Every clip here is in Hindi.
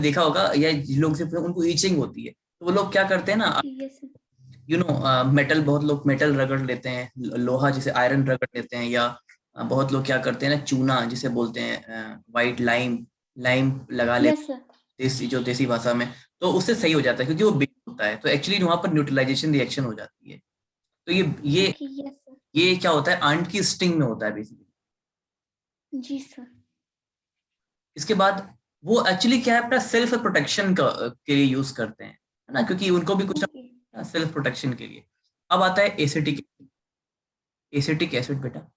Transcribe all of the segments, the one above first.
देखा होगा, या जिन लोग से उनको ईचिंग होती है, तो वो लोग क्या करते हैं ना, ओके यस सर। मेटल, बहुत लोग मेटल रगड़ लेते हैं, लोहा जिसे आयरन रगड़ लेते हैं, या बहुत लोग क्या करते हैं ना, चूना जिसे बोलते हैं, वाइट लाइम, लाइम लगा लेते यस सर। हैं देसी भाषा में। तो उससे सही हो जाता है, क्योंकि वो बेस होता है, तो एक्चुअली वहां पर न्यूट्रलाइजेशन रिएक्शन हो जाती है। तो ये ओके यस सर। ये क्या होता है, आंट की स्टिंग में होता है बेसिकली। जी सर। इसके बाद वो एक्चुअली क्या है, अपना सेल्फ प्रोटेक्शन के लिए यूज करते हैं, है ना, क्योंकि उनको भी कुछ ओके। सेल्फ प्रोटेक्शन के लिए। अब आता है एसिटिक, एसिटिक एसिड बेटा।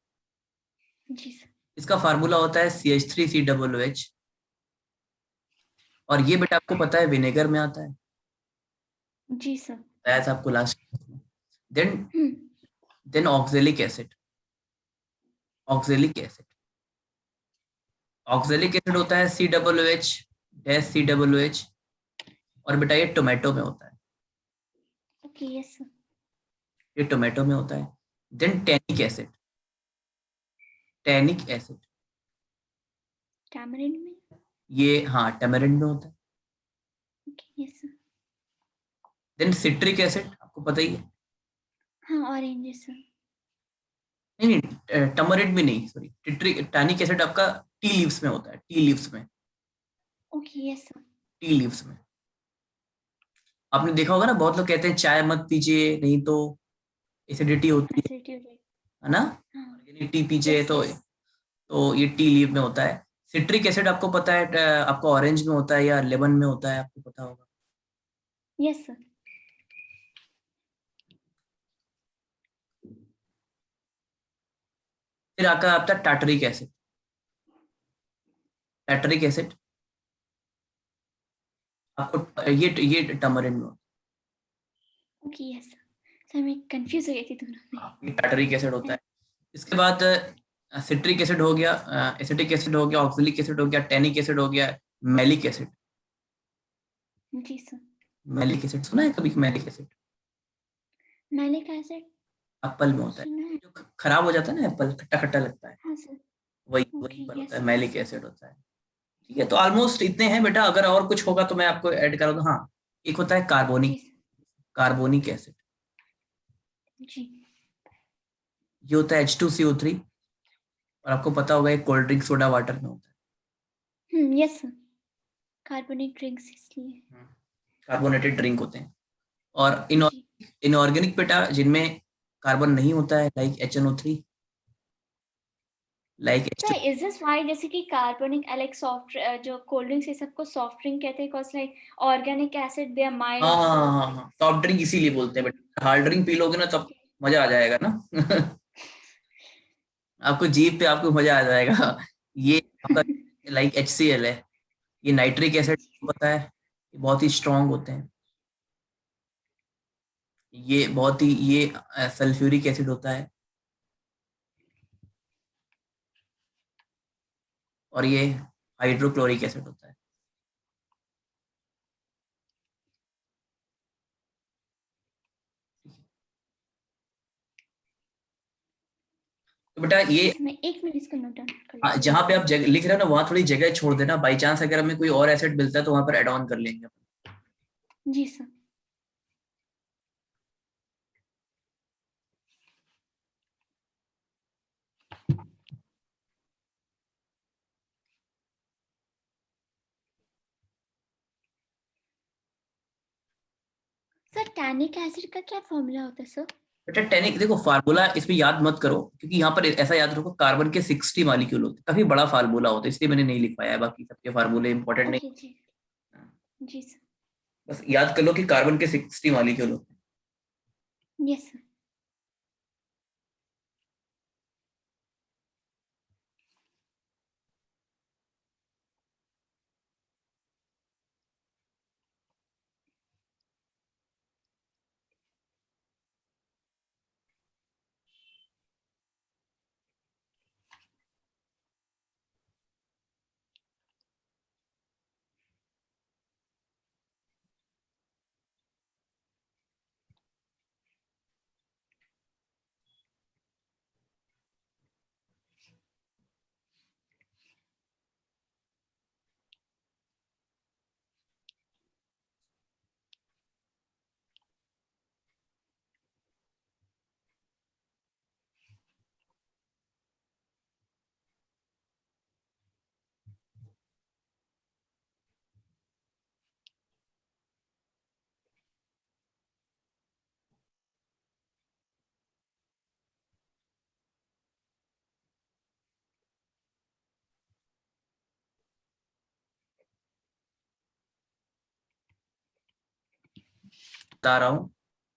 जी सर। इसका फार्मूला होता है CH3COOH। और ये बेटा आपको पता है विनेगर में आता है, जी सर। बताया था आपको last. Then hmm. Then oxalic acid, oxalic acid, oxalic acid होता है COOH डैश COOH। और बेटा ये टोमेटो में होता है, ओके यस सर। ये टोमेटो में होता है। Then tannic acid, tannic acid, tamarind में। ये हाँ टैमरिंड में होता है। Okay yes sir. Then citric acid, आपको पता ही है। हाँ ऑरेंज सर। नहीं नहीं, टमरिंड में नहीं, सॉरी, टिट्रिक, टैनिक एसिड आपका टी लीव्स में होता है, टी लीव्स में, okay yes sir. Tea leaves में। आपने देखा होगा ना, बहुत लोग कहते हैं चाय मत पीजिए, नहीं तो एसिडिटी होती एसिडिटी हो जाएगी। है ना, हाँ। ऑर्गेनिक टी पीजिए यस तो। यस। ये टी लीव में होता है। सिट्रिक एसिड आपको पता है, आपका ऑरेंज में होता है या लेमन में होता है, आपको पता होगा। Yes sir. फिर आता है आपका टाटरिक एसिड, टाटरिक एसिड आपको ये टमरिन में होता ओके यस सर। सर मैं कंफ्यूज हो गई थी दोनों है। में। हाँ, ये टाटरिक एसिड होता है। इसके बाद सिट्रिक एसिड हो गया, एसिटिक एसिड हो गया, ऑक्सिलिक एसिड हो गया, टैनिक एसिड हो गया, मैलिक एसिड। जी सर। मैलिक एसिड सुना है कभी, malic acid malic acid Apple में होता है, सुना है। जो खराब हो जाता है ना एप्पल, खट्टा खट्टा लगता है, हाँ सर। वही वहीं ओके पर होता यस है, सर। मैलिक एसिड होता है। ठीक है, तो ऑलमोस्ट इतने हैं बेटा, अगर और कुछ होगा तो मैं आपको ऐड करा दूं। हाँ, एक होता है जी कार्बोनिक, सर। कार्बोनिक एसिड, जी। ये होता है H2CO3। और आपको पता होगा एक कोल्ड ड्रिंक सोडा वाटर में होता यस सर। कार्बोनेट ड्रिंक्स इसलिए। है, कार्बोनेटेड ड्रिंक होते हैं। और जी। इनऑर्गेनिक बेटा जिनमें कार्बन नहीं होता है, like HNO3, like sir H2। Is this why जैसे कि कार्बोनिक लाइक सॉफ्ट जो कोल्ड ड्रिंक्स ये सबको सॉफ्ट ड्रिंक कहते हैं because like organic acid they are हाँ माइल्ड हाँ सो हाँ लाइक। हाँ, सॉफ्ट ड्रिंक इसीलिए बोलते हैं बेटा, हार्ड ड्रिंक पी लोगे ना तब मजा आ जाएगा ना। आपको जीभ पे आपको मजा आ जाएगा। ये आपका लाइक HCl है, ये नाइट्रिक एसिड पता है, ये बहुत ही स्ट्रांग होते हैं। ये बहुत ही ये सल्फ्यूरिक एसिड होता है। और ये हाइड्रोक्लोरिक एसिड होता है। तो बेटा ओके ये सर मैं एक मिनट इसको नोट डाउन कर लेती हूँ। जहाँ पे आप जगह लिख रहे हो ना, वहां थोड़ी जगह छोड़ देना, बाई चांस अगर हमें कोई और एसिड मिलता है तो वहां पर एड ऑन कर लेंगे। जी सर। सर टैनिक एसिड का क्या फॉर्मूला होता है सर? बेटा टैनिक देखो, फार्मूला इसमें याद मत करो, क्योंकि यहाँ पर ऐसा याद रखो, कार्बन के 60 मॉलिक्यूल होते हैं, काफी बड़ा फार्मूला होता है, इसलिए मैंने नहीं लिख पाया है, बाकी सबके फार्मूले इंपॉर्टेंट नहीं। ओके जी। जी सर। बस याद कर लो कि कार्बन के 60 मॉलिक्यूल होते हैं। Yes sir. बता रहा हूँ,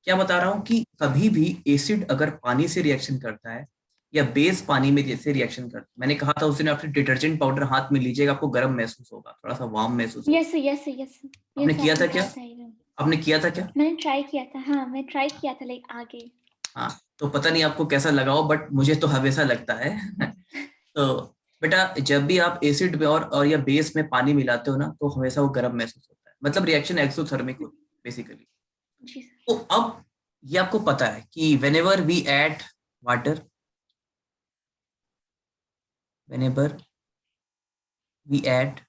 क्या बता रहा हूँ कि कभी भी एसिड अगर पानी से रिएक्शन करता है या बेस पानी में जैसे रिएक्शन करता है, मैंने कहा था उस दिन, आप डिटर्जेंट पाउडर हाथ में लीजिएगा, आपको गर्म महसूस होगा, थोड़ा सा वार्म महसूस होगा। यस यस यस आपने यस, किया था आपने क्या? कहा था ये। आपने किया था क्या? मैंने ट्राई किया था, हाँ मैं ट्राई किया था लाइक आगे। हाँ, तो पता नहीं आपको कैसा लगा हो, बट मुझे तो हमेशा लगता है तो बेटा, जब भी आप एसिड में और या बेस में पानी मिलाते हो ना, तो हमेशा वो गर्म महसूस होता है, मतलब रिएक्शन एक्सोथर्मिक होती है बेसिकली। जी सर। तो अब ये आपको पता है कि whenever we add water, whenever we add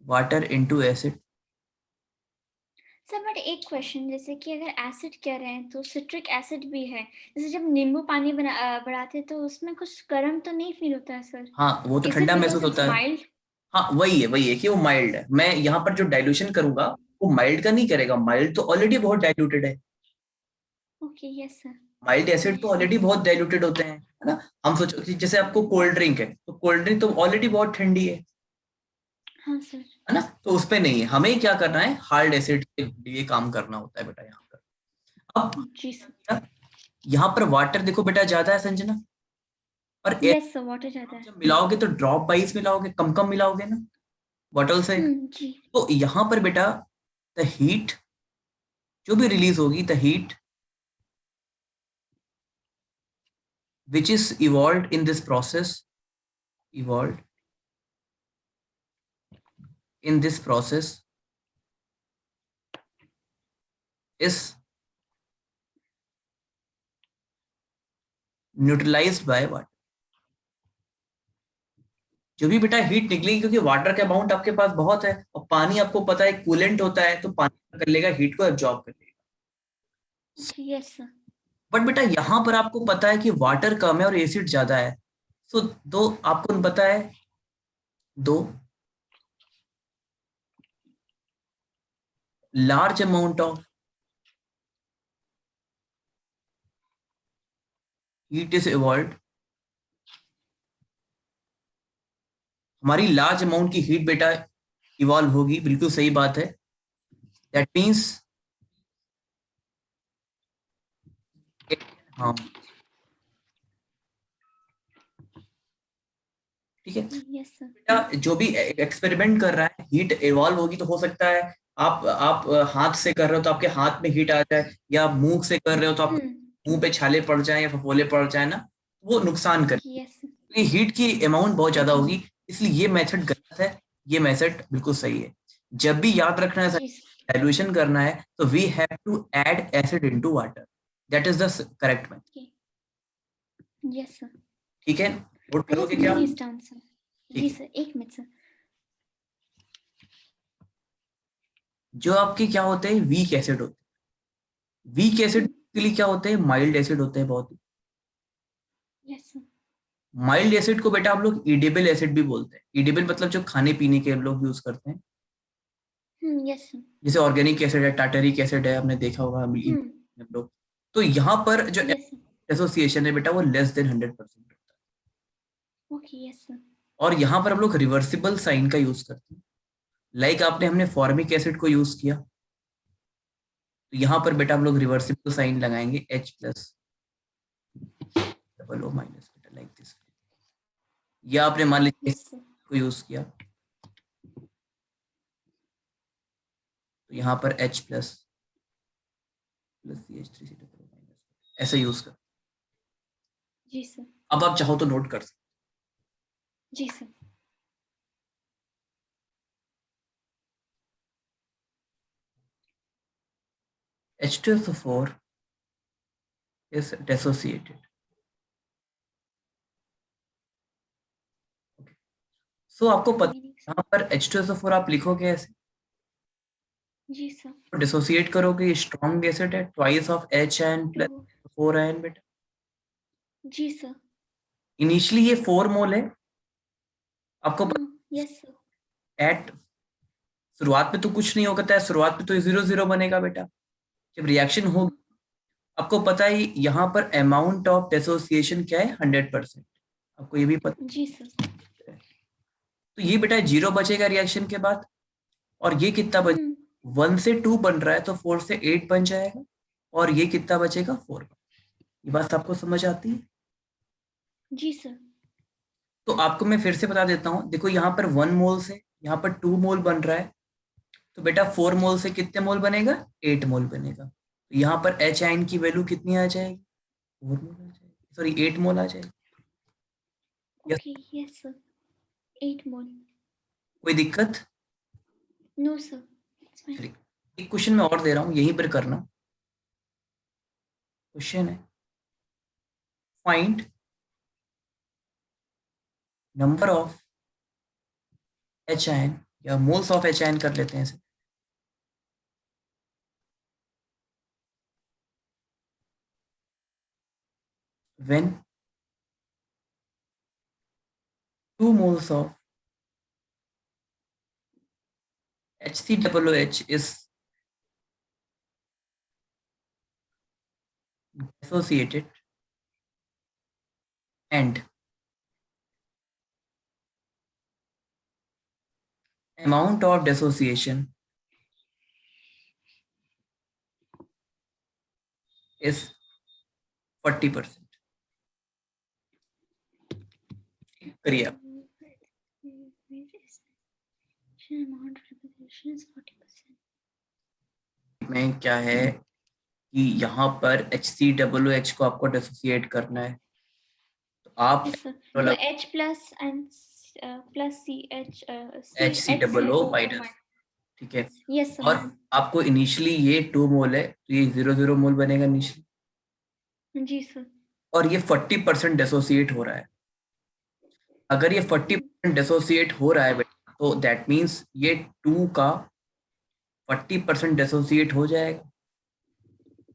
water into acid, sir but एक क्वेश्चन, जैसे कि अगर एसिड कह रहे हैं तो सिट्रिक एसिड भी है, जैसे जब नींबू पानी बढ़ाते हैं तो उसमें कुछ गर्म तो नहीं फील होता है सर? हाँ वो तो इज इट ठंडा बिकॉज महसूस इट्स होता है। माइल्ड? हाँ वही है कि वो माइल्ड है। मैं यहाँ पर जो डाइल्यूशन करूंगा वो माइल्ड का नहीं करेगा, माइल्ड तो ऑलरेडी बहुत डाइल्यूटेड है। Okay yes sir. Mild acid तो यस सर। ऑलरेडी बहुत डाइल्यूटेड होते हैं, है ना। हम सोचो कि जैसे आपको कोल्ड ड्रिंक है, तो कोल्ड ड्रिंक तो ऑलरेडी बहुत ठंडी हाँ सर। है ना, तो उस पे नहीं है। हमें क्या करना है, हार्ड एसिड के लिए काम करना होता है बेटा यहाँ पर। जी सर। अब यहाँ पर वाटर देखो बेटा ज्यादा है संजना, और air यस सर, वाटर ज्यादा आप है। जब मिलाओगे तो ड्रॉप वाइज मिलाओगे, कम कम मिलाओगे ना बॉटल से। जी। तो यहाँ पर बेटा द हीट जो भी रिलीज होगी, the heat which is evolved in this process, evolved in this process is neutralized by water। जो भी बेटा हीट निकलेगी, क्योंकि वाटर का अमाउंट आपके पास बहुत है, और पानी आपको पता है कूलेंट होता है, तो पानी क्या कर लेगा, हीट को एब्जॉर्ब कर लेगा। जी यस सर। बट बेटा यहाँ पर आपको पता है कि वाटर कम है और एसिड ज्यादा है। सो दो आपको पता है, दो large amount of heat is evolve, हमारी लार्ज अमाउंट की हीट बेटा इवॉल्व होगी, बिल्कुल सही बात है। दैट मीन्स हाँ, ठीक है यस सर। बेटा, जो भी एक्सपेरिमेंट कर रहा है, हीट इवॉल्व होगी, तो हो सकता है आप हाथ से कर रहे हो तो आपके हाथ में हीट आ जाए, या मुंह से कर रहे हो तो आप मुंह पे छाले पड़ जाए या फफोले पड़ जाए ना, वो नुकसान करे। यस। ये हीट की अमाउंट बहुत ज्यादा होगी, इसलिए ये मेथड गलत है, ये मेथड बिल्कुल सही है। जब भी याद रखना है, जी सर। डाइल्यूशन करना है, तो we have to add acid into water, that is the correct method. Yes sir. ठीक है, नोट आई गेस करोगे क्या? B is done sir. जी ठीक है। सर, एक मिनट सर। जो आपके क्या होते हैं, वीक एसिड होते हैं। वीक एसिड के लिए क्या होते हैं, माइल्ड एसिड होते हैं बहुत। Yes sir. माइल्ड एसिड को बेटा हम लोग ईडेबल एसिड भी बोलते हैं। ईडेबल मतलब जो खाने पीने के हम लोग यूज करते हैं, यस सर। जैसे ऑर्गेनिक एसिड है, टाटरिक एसिड है, हमने देखा होगा हम लोग। तो यहाँ पर जो यस सर। एसोसिएशन है बेटा, वो लेस देन 100% होता है। Okay yes sir. और यहाँ पर हम लोग रिवर्सिबल साइन का यूज करते हैं। लाइक हमने फॉर्मिक एसिड को यूज किया, तो यहाँ पर बेटा हम लोग रिवर्सिबल साइन लगाएंगे, H+ डबल O माइनस, बेटा लाइक दिस। या आपने मान लीजिए यस सर। को यूज किया, तो यहाँ पर H+ plus CH3 double O minus, ऐसे यूज कर। जी सर। अब आप चाहो तो नोट कर सकते। जी सर। H2SO4 is dissociated। सो आपको पता, मीनिंग सर। यहाँ पर H2SO4 आप लिखोगे ऐसे, जी सर। डिसोसिएट करोगे, स्ट्रॉन्ग एसिड है, ट्वाइस ऑफ HN तो प्लस 4 आयन बेटा। जी सर। इनिशियली ये 4 मोल है, आपको हाँ। पता यस सर। एट शुरुआत में तो कुछ नहीं होता है, शुरुआत में तो 0 0 बनेगा बेटा। जब रिएक्शन हो, आपको पता है यहाँ पर अमाउंट ऑफ डिसोसिएशन क्या है, 100%। आपको ये भी पता जी सर। है। तो ये बेटा 0 बचेगा रिएक्शन के बाद, और ये कितना बचेगा, 1 से 2 बन रहा है तो 4 से 8 बन जाएगा, और ये कितना बचेगा, 4। ये बात आपको समझ आती है? जी सर। तो आपको मैं फिर से बता देता हूँ, देखो यहाँ पर 1 मोल से यहाँ पर 2 मोल बन रहा है, तो बेटा 4 मोल से कितने मोल बनेगा, 8 मोल बनेगा। तो यहाँ पर एच आयन की वैल्यू कितनी आ जाएगी, 4 मोल आ जाएगी, सॉरी 8 मोल आ जाएगी। Okay, yes sir, 8 mole. कोई दिक्कत? No sir, it's fine. चलिए, एक क्वेश्चन मैं और दे रहा हूँ, यहीं पर करना। क्वेश्चन है, find number of H ion, या मोल्स ऑफ एच आयन कर लेते हैं इसे। When 2 moles of HCOOH is associated, and amount of dissociation is 40%. करिए आप। Amount of repetition is 40%. में क्या है कि यहाँ पर HCOOH को आपको डिसोसिएट करना है, तो आप Yes sir. तो H plus and plus CH HCOO HCO minus, ठीक है। Yes sir. और आपको इनिशियली ये 2 मोल है, तो ये 0 मोल बनेगा इनिशियली, जी सर। और ये 40% डिसोसिएट हो रहा है। अगर ये 40% डिसोसिएट हो रहा है बेटा, तो दैट मीन्स ये 2 का 40% डिसोसिएट हो जाएगा।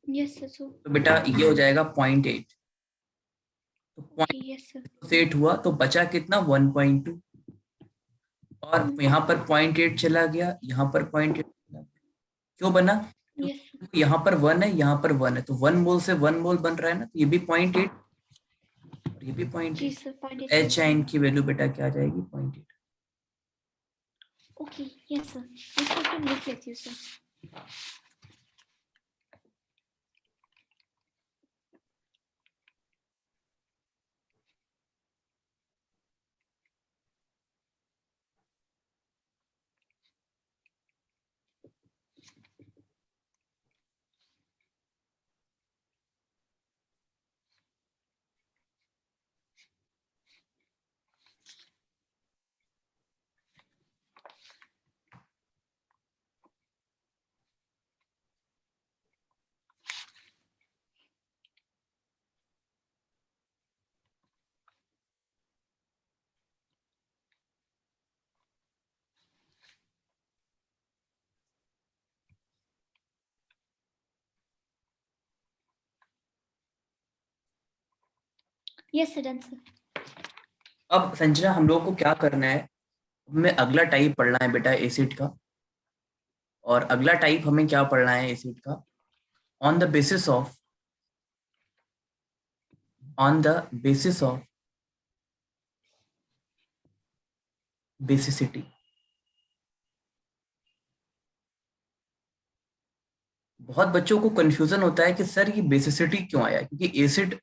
Yes sir. सो तो बेटा ये हो जाएगा 0.8। तो ओके, यस सर। डिसोसिएट हुआ तो बचा कितना, 1.2, और यहाँ पर 0.8 चला गया, यहाँ पर 0.8 चला गया। क्यों बना? Yes sir. क्योंकि यहाँ पर 1 है, यहाँ पर 1 है, तो 1 मोल से 1 मोल बन रहा है ना, तो ये भी 0.8 और ये भी 0.8। जी सर, तो 0.8। एच आइन की वैल्यू बेटा क्या आ जाएगी, 0.8। ओके, यस सर, इसको तो लिख लेती हूँ sir. Yes sir, done sir. अब संजना, हम लोगों को क्या करना है, हमें अगला टाइप पढ़ना है बेटा एसिड का। और अगला टाइप हमें क्या पढ़ना है एसिड का, on the basis of basicity. बहुत बच्चों को कंफ्यूजन होता है कि सर ये बेसिसिटी क्यों आया, क्योंकि एसिड,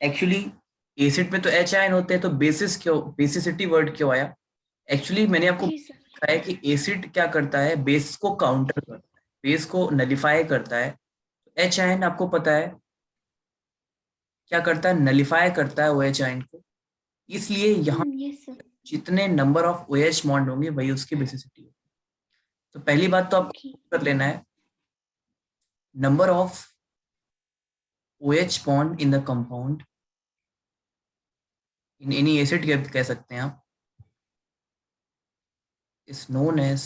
एक्चुअली एसिड में तो एच आयन होते हैं, तो बेसिस क्यों, बेसिसिटी वर्ड क्यों आया? एक्चुअली मैंने आपको जी सर। बताया कि एसिड क्या करता है, बेस को काउंटर करता है, बेस को नलिफाई करता है। एच आयन आपको पता है क्या करता है, नलिफाई करता है ओ एच आयन को। इसलिए यहाँ यस सर। जितने number of O H bond होंगे वही उसकी बेसिसिटी होगी। तो पहली बात तो ओके। आपको कर लेना है, number of O H bond in the compound, in any acid कह सकते हैं आप, is known as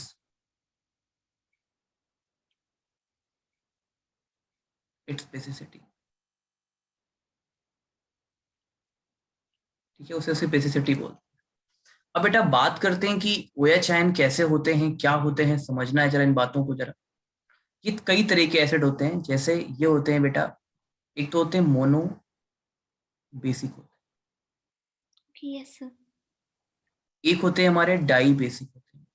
its basicity. ठीक है, उसे उसकी बेसिसिटी बोलते हैं। अब बेटा बात करते हैं कि ओ एच आयन कैसे होते हैं, क्या होते हैं, समझना है जरा इन बातों को जरा। ये कई तरह के एसिड होते हैं, जैसे ये होते हैं बेटा, एक तो होते हैं मोनो बेसिक होते ओके, यस सर। हैं, एक होते हैं हमारे डाई बेसिक होते हैं।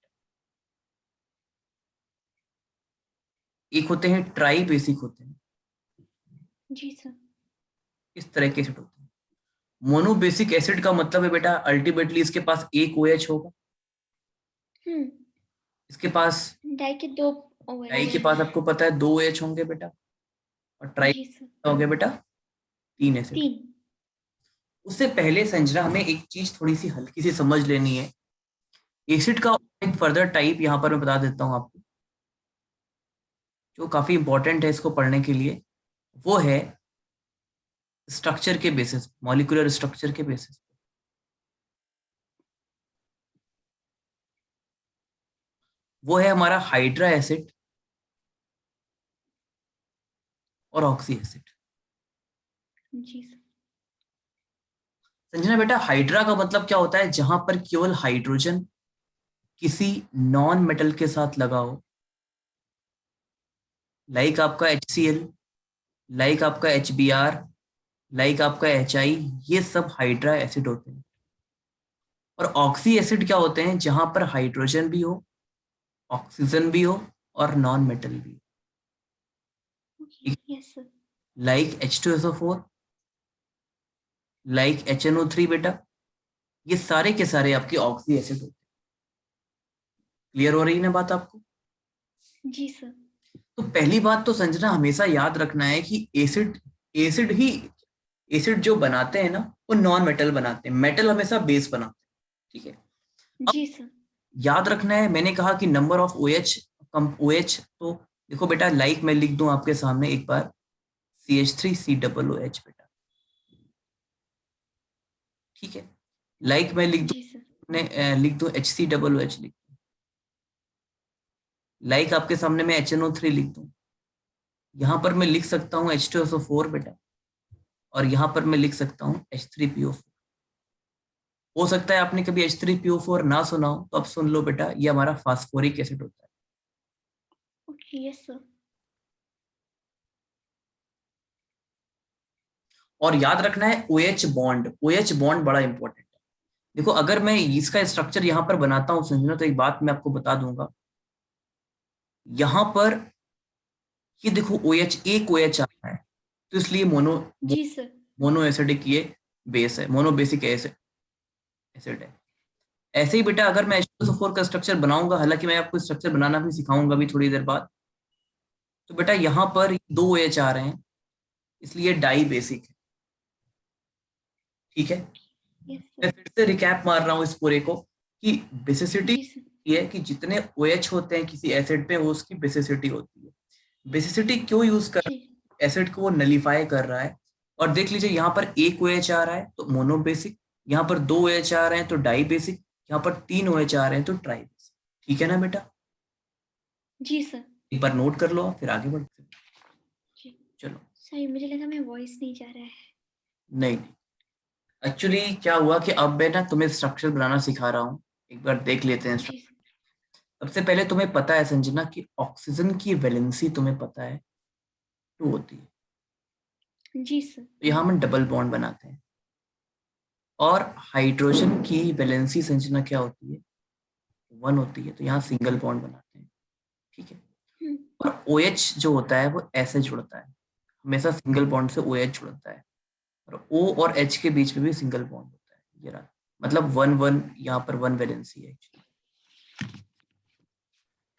एक होते हैं ट्राई बेसिक होते हैं, जी सर। इस तरह के एसिड होते हैं। मोनो बेसिक एसिड का मतलब है बेटा अल्टीमेटली इसके पास एक OH होगा, हम्म। इसके पास डाई के 2 डाई OH। के पास आपको पता है 2 OH होंगे बेटा, और ट्राई जी सर। हो गया बेटा 3 एसिड। 3। उससे पहले संजना हमें एक चीज थोड़ी सी हल्की सी समझ लेनी है। एसिड का एक फर्दर टाइप यहाँ पर मैं बता देता हूँ आपको, जो काफी इंपॉर्टेंट है इसको पढ़ने के लिए। वो है स्ट्रक्चर के बेसिस, मॉलिक्यूलर स्ट्रक्चर के बेसिस। वो है हमारा हाइड्रा एसिड और ऑक्सी एसिड। जी सर। संजना बेटा हाइड्रा का मतलब क्या होता है, जहां पर केवल हाइड्रोजन किसी नॉन मेटल के साथ लगा हो, लाइक आपका HCl, लाइक आपका HBr, लाइक आपका HI, ये सब हाइड्रा एसिड होते हैं। और ऑक्सी एसिड क्या होते हैं, जहां पर हाइड्रोजन भी हो, ऑक्सीजन भी हो और नॉन मेटल भी ओके। हो, yes sir. Like H2SO4, like HNO3 बेटा, ये सारे के सारे आपके ऑक्सी एसिड होते हैं। क्लियर हो रही है ना बात आपको? जी सर। तो पहली बात तो संजना हमेशा याद रखना है कि एसिड एसिड ही एसिड जो बनाते हैं ना, वो नॉन मेटल बनाते हैं, मेटल हमेशा बेस बनाते हैं। ठीक है, अब जी सर। याद रखना है, मैंने कहा कि number of OH, come OH, तो देखो बेटा लाइक मैं लिख दूं आपके सामने एक बार, CH3COOH बेटा। ठीक है, लाइक मैं लिख दूं, जी सर। लिख दूं HCOOH लिख दूं, लाइक आपके सामने मैं HNO3 लिख दूं, यहाँ पर मैं लिख सकता हूँ H2SO4 बेटा, और यहाँ पर मैं लिख सकता हूँ H3PO4। हो सकता है आपने कभी H3PO4 ना सुना हो, तो अब सुन लो बेटा, ये हमारा फास्फोरिक एसिड होता है। ओके। Yes sir. और याद रखना है OH बॉन्ड, OH बॉन्ड बड़ा इंपॉर्टेंट है। देखो अगर मैं इसका स्ट्रक्चर यहाँ पर बनाता हूँ समझना, तो एक बात मैं आपको बता दूंगा, यहाँ पर ये देखो OH, एक OH आ रहा है, तो इसलिए जी सर। मोनो एसिडिक ये बेस है, मोनो बेसिक एसिड एसिड है। ऐसे ही बेटा अगर मैं H2SO4 का स्ट्रक्चर बनाऊंगा, हालांकि मैं आपको स्ट्रक्चर बनाना भी सिखाऊंगा भी थोड़ी देर बाद, तो बेटा यहाँ पर 2 OH आ रहे हैं, इसलिए डाई बेसिक है। ठीक है, यस मैं सर। फिर से रिकैप मार रहा हूँ इस पूरे को कि बेसिसिटी जी सर। ये है कि जितने OH होते हैं किसी एसिड पे, वो उसकी बेसिसिटी होती है। बेसिसिटी क्यों यूज कर रहा जी। है, एसिड को वो नलीफाई कर रहा है। और देख लीजिए यहाँ पर एक OH आ रहा है तो मोनो बेसिक, यहाँ पर 2 OH आ रहे हैं तो डाई बेसिक, यहाँ पर 3 OH आ रहे हैं तो ट्राई बेसिक। ठीक है ना बेटा? जी सर। एक बार नोट कर लो, फिर आगे बढ़ते हैं। जी। चलो। सॉरी, मुझे लगा मैं वॉइस नहीं जा रहा है। नहीं नहीं, एक्चुअली क्या हुआ कि अब मैं ना तुम्हें स्ट्रक्चर बनाना सिखा रहा हूँ, एक बार देख लेते हैं। जी सर। सबसे पहले तुम्हें पता है संजना कि ऑक्सीजन की वैलेंसी तुम्हें पता है 2 होती है, जी सर। तो यहाँ हम डबल बॉन्ड बनाते हैं। और हाइड्रोजन की वैलेंसी संजना क्या होती है, 1 होती है, तो यहाँ सिंगल बॉन्ड बनाते हैं। ठीक है, हम्म। और OH जो होता है वो ऐसे जुड़ता है, हमेशा सिंगल बॉन्ड से OH जुड़ता है, और O और H के बीच में भी सिंगल बॉन्ड होता है। ये रहा, मतलब 1 1, यहाँ पर 1 वैलेंसी है actually।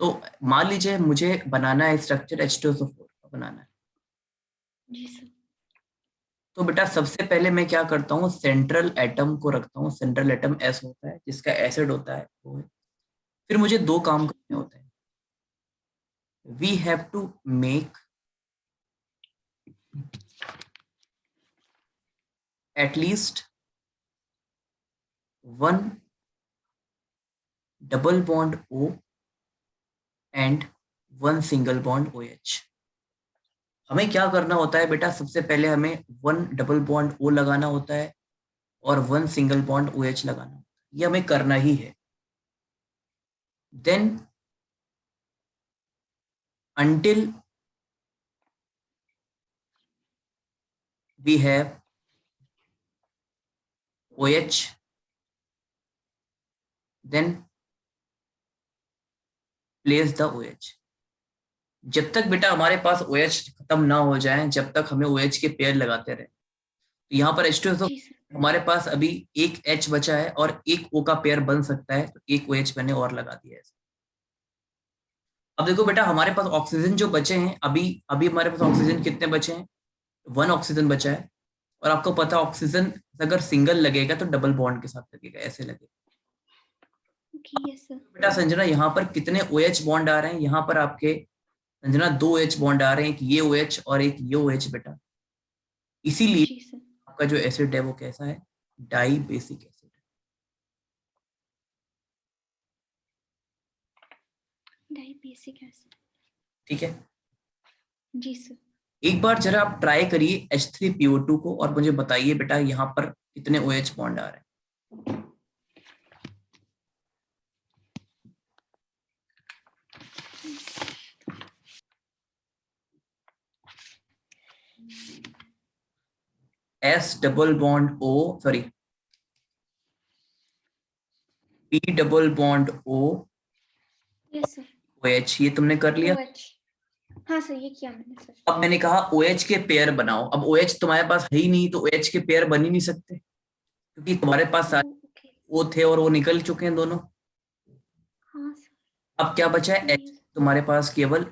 तो मान लीजिए मुझे बनाना है स्ट्रक्चर H2SO4 का बनाना है, जी सर। तो बेटा सबसे पहले मैं क्या करता हूँ, सेंट्रल एटम को रखता हूँ, सेंट्रल एटम S होता है जिसका एसिड होता है वो है। फिर मुझे 2 काम करने होते हैं, we have to make at least 1 double bond O and 1 single bond OH। हमें क्या करना होता है बेटा, सबसे पहले हमें 1 डबल बॉन्ड O लगाना होता है और 1 सिंगल बॉन्ड OH लगाना होता है, ये हमें करना ही है। Then until we have OH, then place the OH। जब तक बेटा हमारे पास OH खत्म ना हो जाए, जब तक हमें OH के पेयर लगाते रहे। तो यहाँ पर H2SO जी सर। हमारे पास अभी एक H बचा है और एक O का पेयर बन सकता है, तो एक OH मैंने और लगा दिया है। अब देखो बेटा, हमारे पास ऑक्सीजन जो बचे हैं, अभी अभी हमारे पास ऑक्सीजन कितने बचे हैं? 1 ऑक्सीजन बचा है। और आपको पता है ऑक्सीजन अगर सिंगल लगेगा तो डबल बॉन्ड के साथ लगेगा, ऐसे लगेगा। Okay yes sir. बेटा संजना, यहाँ पर कितने OH बॉन्ड आ रहे हैं? यहाँ पर आपके संजना 2 OH बॉन्ड आ रहे हैं, एक ये OH और एक ये OH बेटा। इसीलिए जी सर। आपका जो एसिड है वो कैसा है? Dibasic acid. Dibasic acid. ठीक है, जी सर। एक बार जरा आप ट्राई करिए H3PO2 को और मुझे बताइए बेटा यहाँ पर कितने OH बॉन्ड आ रहे हैं। S double bond O, sorry P double bond O, yes sir. OH, ये तुमने कर लिया। OH। हाँ सर, ये किया मैंने सर। अब मैंने कहा OH के पेयर बनाओ। अब OH तुम्हारे पास है ही नहीं, तो OH के पेयर बन ही नहीं सकते, क्योंकि तुम्हारे पास सारे ओके। O थे और वो निकल चुके हैं दोनों। हाँ सर। अब क्या बचा है? H। तुम्हारे पास केवल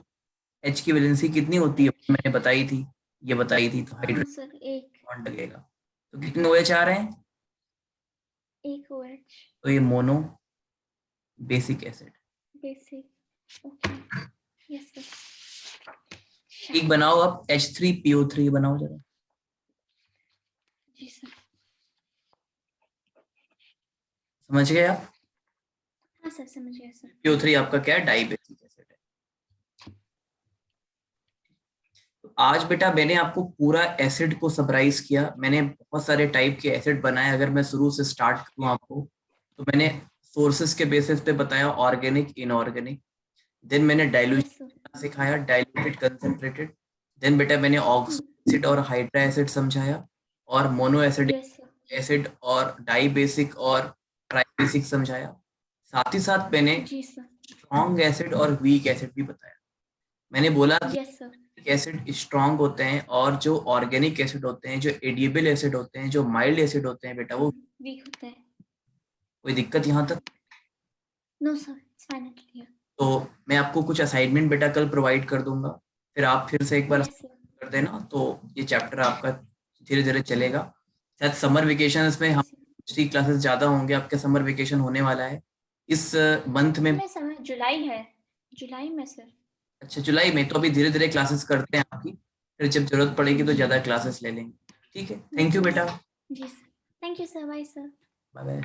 H की वैलेंसी कितनी होती है? मैंने बताई थी, ये बताई थी, तो हाँ हाइड्रोजन सर, एक। बॉन्ड लगेगा। तो कितने OH आ रहे हैं? एक OH। तो ये mono basic acid. Basic. Okay yes sir. एक बनाओ, अब H3PO3 बनाओ जरा। जी सर। समझ गए आप? हाँ सर, समझ गया सर। PO3 आपका क्या है? डाई बेसिक एसिड है। तो आज बेटा मैंने आपको पूरा एसिड को समराइज किया। मैंने बहुत सारे टाइप के एसिड बनाए। अगर मैं शुरू से स्टार्ट करूं आपको, तो मैंने सोर्सेस के बेसिस पे बताया, ऑर्गेनिक, इनऑर्गेनिक। देन मैंने यस सर। डाइल्यूशन सिखाया, डाइल्यूटेड, कंसंट्रेटेड। देन बेटा मैंने ऑक्सो एसिड और हाइड्रा एसिड समझाया, और mono acid yes sir. Acid और डाई बेसिक और ट्राई बेसिक समझाया। साथ ही साथ मैंने जी सर। स्ट्रॉन्ग एसिड और वीक एसिड भी बताया। मैंने बोला कि यस सर। एसिड स्ट्रॉन्ग होते हैं, और जो ऑर्गेनिक एसिड होते हैं, जो एडिएबल एसिड होते हैं, जो माइल्ड एसिड होते हैं बेटा, वो। वीक होता है। कोई दिक्कत यहाँ तक? No sir, it's fine and clear. तो मैं आपको कुछ असाइनमेंट बेटा कल प्रोवाइड कर दूंगा, फिर आप फिर से एक बार यस सर। कर देना, तो ये चैप्टर आपका धीरे धीरे चलेगा। शायद समर वेकेशन में हम यस सर। दूसरी क्लासेस ज्यादा होंगे, आपके समर वेकेशन होने वाला है इस मंथ में। समय समय जुलाई है। जुलाई में सर। अच्छा, जुलाई में? तो अभी धीरे धीरे क्लासेस करते हैं आपकी, फिर जब जरूरत पड़ेगी तो जी। ज्यादा क्लासेस ले लेंगे। ठीक है, थैंक यस यू सर। बेटा। जी sir. Thank you sir, bye sir. Bye bye.